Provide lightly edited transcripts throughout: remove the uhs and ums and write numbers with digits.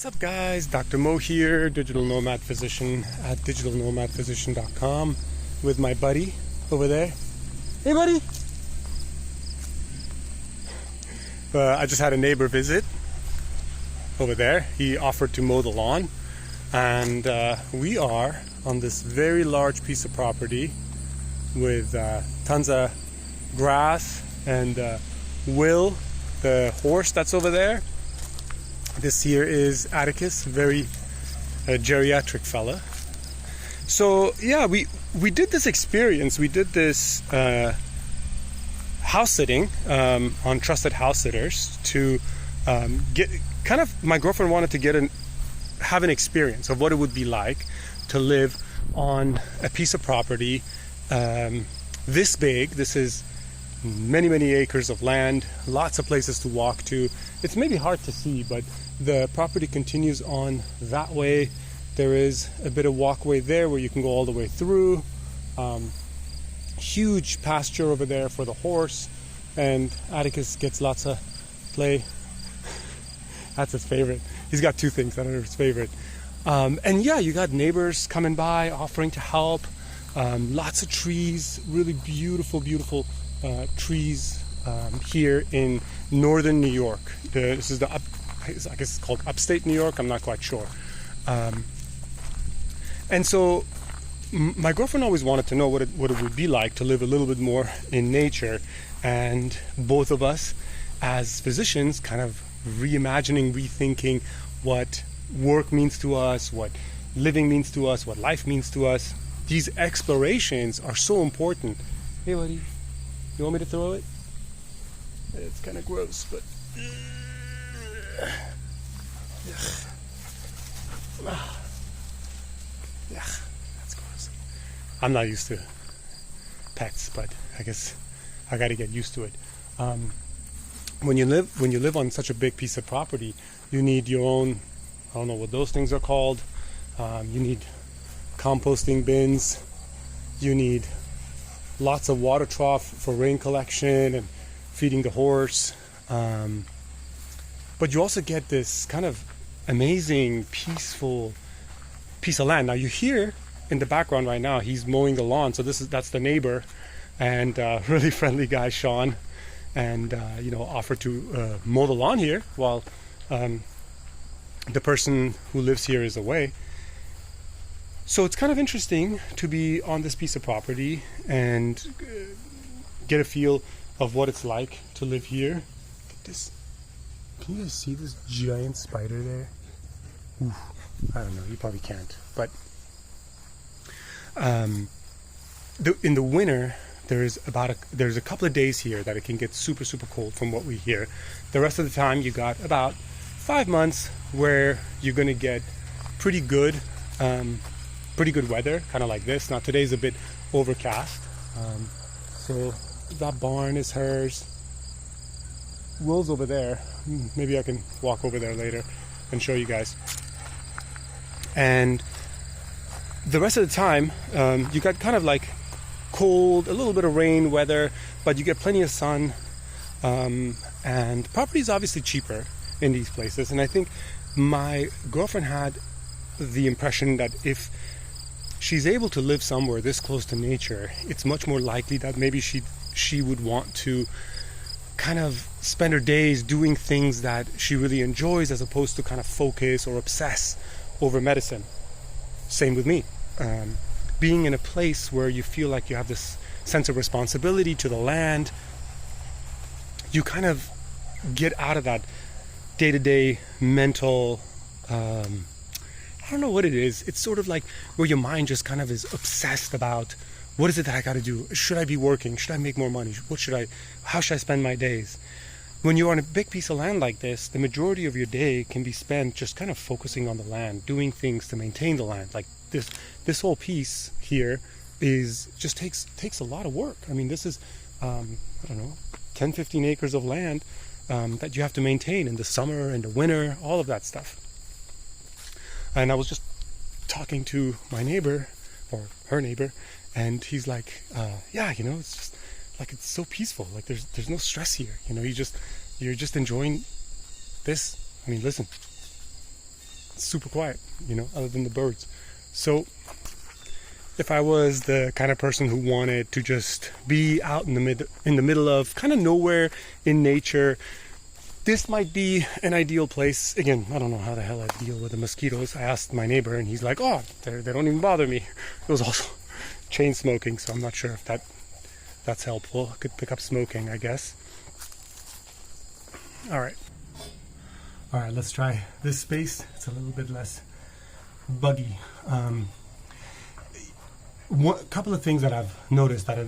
What's up, guys? Dr. Mo here, digital nomad physician at digitalnomadphysician.com with my buddy over there. Hey, buddy! I just had a neighbor visit over there. He offered to mow the lawn, and we are on this very large piece of property with tons of grass, and Will, the horse that's over there. This here is Atticus, very geriatric fella. So yeah, we did this experience. We did this house sitting on Trusted House Sitters to get kind of. My girlfriend wanted to have an experience of what it would be like to live on a piece of property this big. This is many acres of land, lots of places to walk to. It's maybe hard to see, but the property continues on that way. There is a bit of walkway there where you can go all the way through. Huge pasture over there for the horse, and Atticus gets lots of play. That's his favorite. He's got two things that are his favorite. And yeah, you got neighbors coming by offering to help. Lots of trees, really beautiful trees here in northern New York. This is I guess it's called upstate New York. I'm not quite sure. And so my girlfriend always wanted to know what it would be like to live a little bit more in nature. And both of us as physicians kind of reimagining, rethinking what work means to us, what living means to us, what life means to us. These explorations are so important. Hey, buddy, you want me to throw it? It's kind of gross, but... That's gross. I'm not used to pets, but I guess I got to get used to it. When you live on such a big piece of property, you need your own, I don't know what those things are called. You need composting bins. You need lots of water trough for rain collection and feeding the horse. But you also get this kind of amazing, peaceful piece of land. Now you hear in the background right now, he's mowing the lawn. So that's the neighbor, and really friendly guy, Sean, and offered to mow the lawn here while the person who lives here is away. So it's kind of interesting to be on this piece of property and get a feel of what it's like to live here. Look at this. Can you guys see this giant spider there? Oof. I don't know, you probably can't. But in the winter, there's a couple of days here that it can get super cold from what we hear. The rest of the time, you got about 5 months where you're going to get pretty good weather, kind of like this. Now today's a bit overcast, so that barn is hers. Will's over there. Maybe I can walk over there later and show you guys. And the rest of the time, you got kind of like cold, a little bit of rain weather, but you get plenty of sun. And property is obviously cheaper in these places. And I think my girlfriend had the impression that if she's able to live somewhere this close to nature, it's much more likely that maybe she would want to kind of spend her days doing things that she really enjoys, as opposed to kind of focus or obsess over medicine. Same with me. Being in a place where you feel like you have this sense of responsibility to the land, you kind of get out of that day-to-day mental, I don't know what it is. It's sort of like where your mind just kind of is obsessed about, what is it that I got to do? Should I be working? Should I make more money? How should I spend my days? When you're on a big piece of land like this, the majority of your day can be spent just kind of focusing on the land, doing things to maintain the land. Like this whole piece here takes a lot of work. I mean, this is, 10, 15 acres of land that you have to maintain in the summer and the winter, all of that stuff. And I was just talking to my neighbor, or her neighbor, and he's like, it's just like, it's so peaceful. Like there's no stress here. You're just enjoying this. I mean, listen. super quiet, other than the birds. So if I was the kind of person who wanted to just be out in the middle of kind of nowhere in nature, this might be an ideal place. Again, I don't know how the hell I deal with the mosquitoes. I asked my neighbor, and he's like, "Oh, they don't even bother me." It was also chain smoking, so I'm not sure if that's helpful. I could pick up smoking, I guess. All right, let's try this space. It's a little bit less buggy. A couple of things that I've noticed that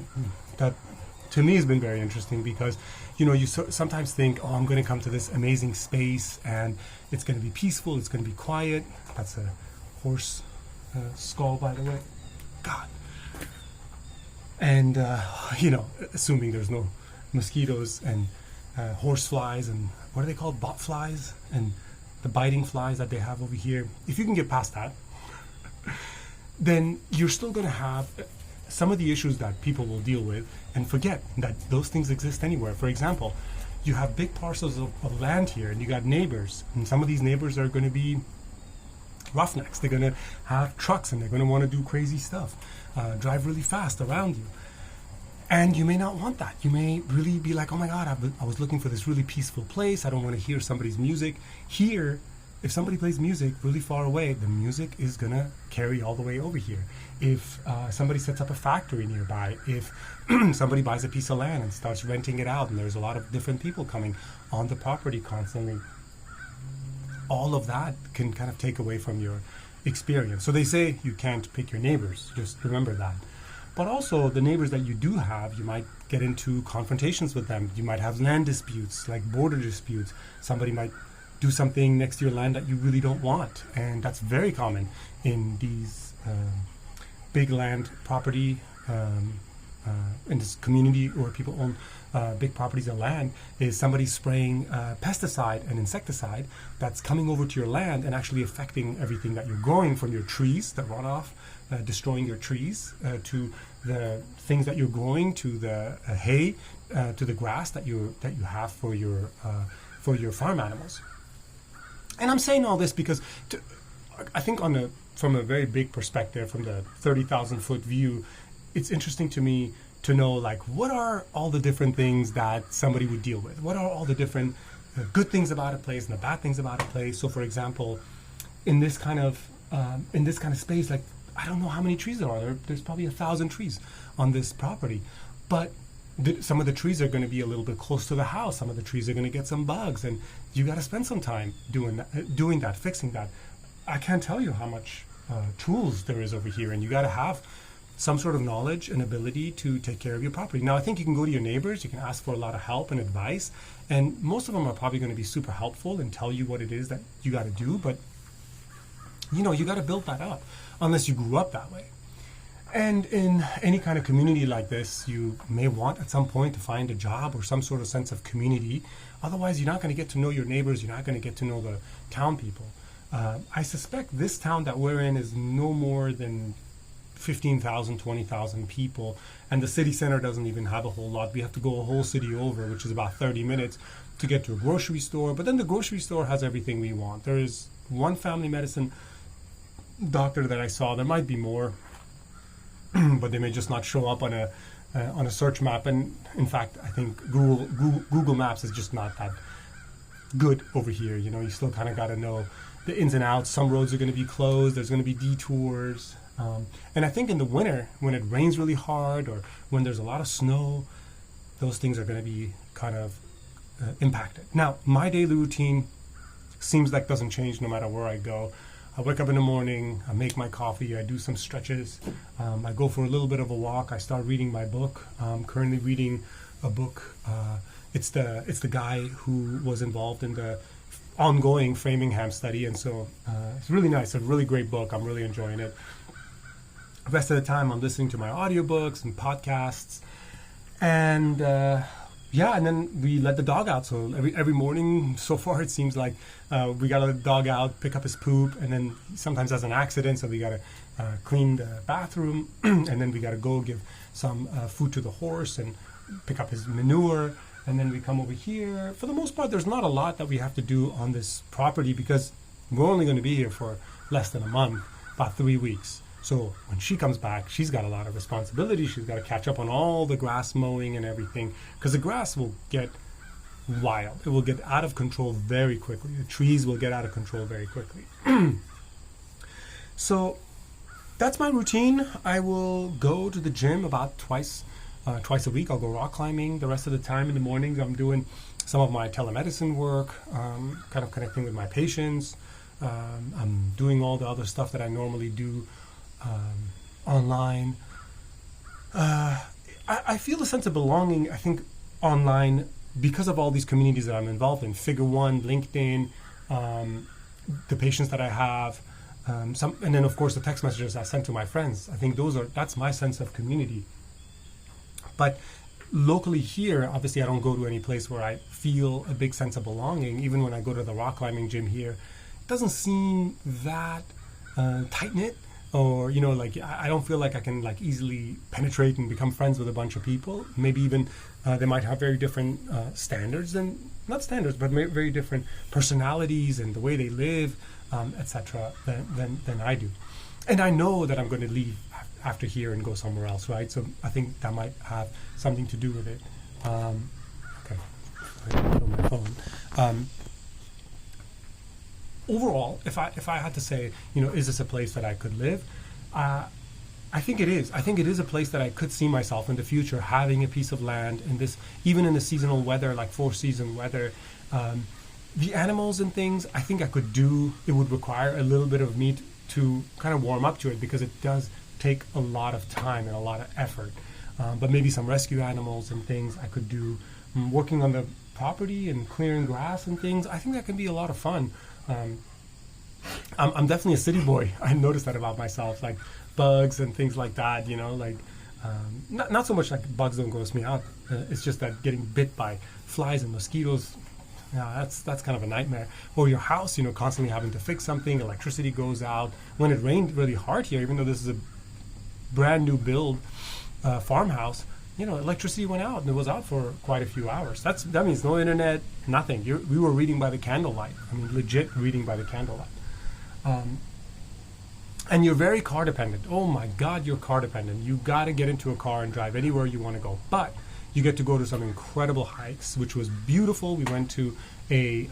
to me has been very interesting, because you sometimes think, oh, I'm going to come to this amazing space and it's going to be peaceful, it's going to be quiet. That's a horse skull, by the way. God. And assuming there's no mosquitoes and horse flies and what are they called, bot flies, and the biting flies that they have over here, if you can get past that, then you're still going to have some of the issues that people will deal with and forget that those things exist anywhere. For example, you have big parcels of land here, and you got neighbors, and some of these neighbors are going to be roughnecks. They're going to have trucks, and they're going to want to do crazy stuff, drive really fast around you. And you may not want that. You may really be like, oh my God, I was looking for this really peaceful place. I don't want to hear somebody's music. Here, if somebody plays music really far away, the music is going to carry all the way over here. If somebody sets up a factory nearby, if somebody buys a piece of land and starts renting it out, and there's a lot of different people coming on the property constantly, all of that can kind of take away from your experience. So they say you can't pick your neighbors. Just remember that. But also, the neighbors that you do have, you might get into confrontations with them. You might have land disputes, like border disputes. Somebody might do something next to your land that you really don't want. And that's very common in these big land property, in this community where people own big properties of land, is somebody spraying pesticide and insecticide that's coming over to your land and actually affecting everything that you're growing, from your trees that run off, destroying your trees, to the things that you're growing, to the hay, to the grass that you have for your farm animals. And I'm saying all this because I think from a very big perspective, from the 30,000 foot view, it's interesting to me to know, like, what are all the different things that somebody would deal with? What are all the different good things about a place and the bad things about a place? So, for example, in this kind of space, like, I don't know how many trees there are. There's probably 1,000 trees on this property, but some of the trees are going to be a little bit close to the house. Some of the trees are going to get some bugs, and you got to spend some time doing that, fixing that. I can't tell you how much tools there is over here, and you got to have some sort of knowledge and ability to take care of your property. Now, I think you can go to your neighbors, you can ask for a lot of help and advice, and most of them are probably going to be super helpful and tell you what it is that you got to do, but you got to build that up, unless you grew up that way. And in any kind of community like this, you may want at some point to find a job or some sort of sense of community. Otherwise, you're not going to get to know your neighbors, you're not going to get to know the town people. I suspect this town that we're in is no more than 15,000, 20,000 people, and the city center doesn't even have a whole lot. We have to go a whole city over, which is about 30 minutes to get to a grocery store, but then the grocery store has everything we want. There is one family medicine doctor that I saw. There might be more, but they may just not show up on a search map. And in fact, I think Google Maps is just not that good over here. You still kind of got to know the ins and outs. Some roads are going to be closed. There's going to be detours. And I think in the winter, when it rains really hard or when there's a lot of snow, those things are going to be kind of impacted. Now, my daily routine seems like doesn't change no matter where I go. I wake up in the morning, I make my coffee, I do some stretches, I go for a little bit of a walk, I start reading my book. I'm currently reading a book. It's the guy who was involved in the ongoing Framingham study, and so it's really nice. It's a really great book. I'm really enjoying it. The rest of the time, I'm listening to my audiobooks and podcasts, and and then we let the dog out. So every morning so far, it seems like we got to let the dog out, pick up his poop, and then sometimes has an accident, so we got to clean the bathroom, and then we got to go give some food to the horse and pick up his manure, and then we come over here. For the most part, there's not a lot that we have to do on this property because we're only going to be here for less than a month, about 3 weeks. So when she comes back, she's got a lot of responsibility. She's got to catch up on all the grass mowing and everything, because the grass will get wild. It will get out of control very quickly. The trees will get out of control very quickly. So that's my routine. I will go to the gym about twice a week. I'll go rock climbing. The rest of the time in the mornings, I'm doing some of my telemedicine work, kind of connecting with my patients. I'm doing all the other stuff that I normally do online. I feel a sense of belonging, I think, online because of all these communities that I'm involved in. Figure One, LinkedIn, the patients that I have, and then of course the text messages I send to my friends. I think that's my sense of community. But locally here, obviously I don't go to any place where I feel a big sense of belonging. Even when I go to the rock climbing gym here, it doesn't seem that tight-knit, or I don't feel like I can easily penetrate and become friends with a bunch of people. Maybe even they might have very different standards, and not standards, but very different personalities and the way they live, etc. than I do. And I know that I'm going to leave after here and go somewhere else, right? So I think that might have something to do with it. Okay, I on my phone. Overall, if I had to say, is this a place that I could live? I think it is. I think it is a place that I could see myself in the future having a piece of land in this, even in the seasonal weather, like 4-season weather. The animals and things, I think I could do. It would require a little bit of me to kind of warm up to it, because it does take a lot of time and a lot of effort. But maybe some rescue animals and things I could do. Working on the property and clearing grass and things, I think that can be a lot of fun. I'm definitely a city boy. I noticed that about myself, like bugs and things like that, not so much like bugs don't gross me out. It's just that getting bit by flies and mosquitoes, that's kind of a nightmare. Or your house, constantly having to fix something, electricity goes out. When it rained really hard here, even though this is a brand new build farmhouse, electricity went out, and it was out for quite a few hours. That means no internet, nothing. We were reading by the candlelight. I mean, legit reading by the candlelight. And you're very car dependent. Oh my God, you're car dependent. You got to get into a car and drive anywhere you want to go. But you get to go to some incredible hikes, which was beautiful. We went to a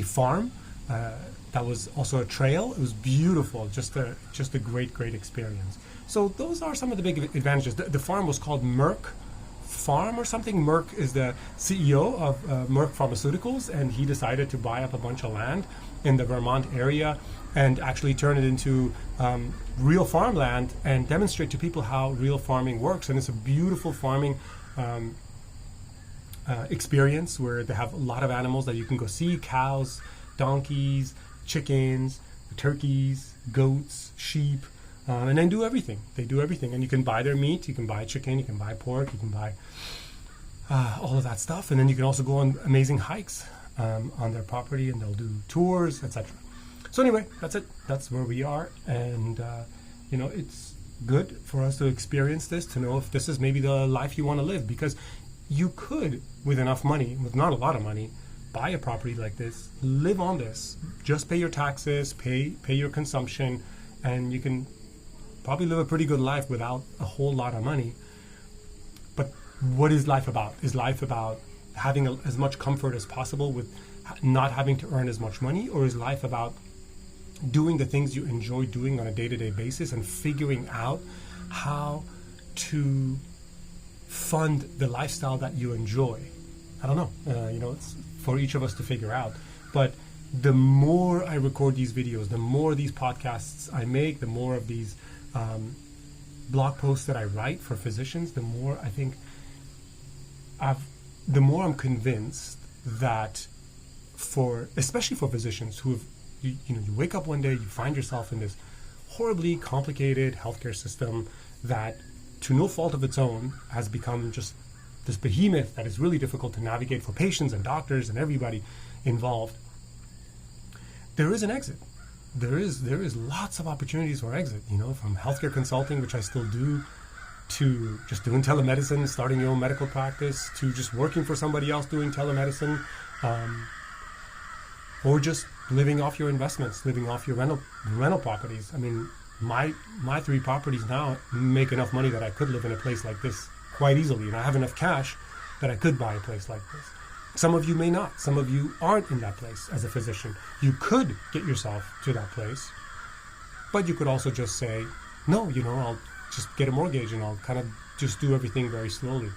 farm that was also a trail. It was beautiful. Just a great experience. So those are some of the big advantages. The farm was called Merck Farm or something. Merck is the CEO of Merck Pharmaceuticals, and he decided to buy up a bunch of land in the Vermont area and actually turn it into real farmland and demonstrate to people how real farming works. And it's a beautiful farming experience where they have a lot of animals that you can go see: cows, donkeys, chickens, turkeys, goats, sheep. And then do everything. They do everything. And you can buy their meat, you can buy chicken, you can buy pork, you can buy all of that stuff. And then you can also go on amazing hikes on their property, and they'll do tours, etc. So anyway, that's it. That's where we are. And, it's good for us to experience this, to know if this is maybe the life you want to live. Because you could, with enough money, with not a lot of money, buy a property like this, live on this, just pay your taxes, pay your consumption, and you can probably live a pretty good life without a whole lot of money. But what is life about? Is life about having as much comfort as possible with not having to earn as much money? Or is life about doing the things you enjoy doing on a day-to-day basis and figuring out how to fund the lifestyle that you enjoy? I don't know. It's for each of us to figure out. But the more I record these videos, the more these podcasts I make, the more of these blog posts that I write for physicians, the more I think the more I'm convinced that especially for physicians who have, you wake up one day, you find yourself in this horribly complicated healthcare system that, to no fault of its own, has become just this behemoth that is really difficult to navigate for patients and doctors and everybody involved. There is an exit. There is lots of opportunities for exit, from healthcare consulting, which I still do, to just doing telemedicine, starting your own medical practice, to just working for somebody else doing telemedicine, or just living off your investments, living off your rental properties. I mean, my 3 properties now make enough money that I could live in a place like this quite easily, and I have enough cash that I could buy a place like this. Some of you may not. Some of you aren't in that place as a physician. You could get yourself to that place, but you could also just say, no, I'll just get a mortgage and I'll kind of just do everything very slowly.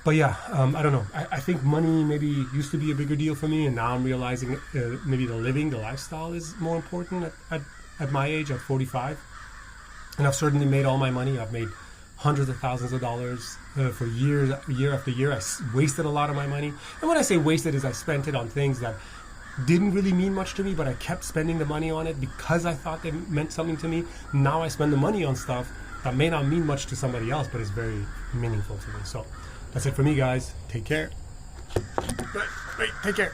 But yeah, I don't know. I think money maybe used to be a bigger deal for me, and now I'm realizing maybe the lifestyle is more important at my age, at 45. And I've certainly made all my money. I've made hundreds of thousands of dollars for year after year. I wasted a lot of my money. And when I say wasted, is I spent it on things that didn't really mean much to me, but I kept spending the money on it because I thought they meant something to me. Now I spend the money on stuff that may not mean much to somebody else, but is very meaningful to me. So that's it for me, guys. Take care. Wait, take care.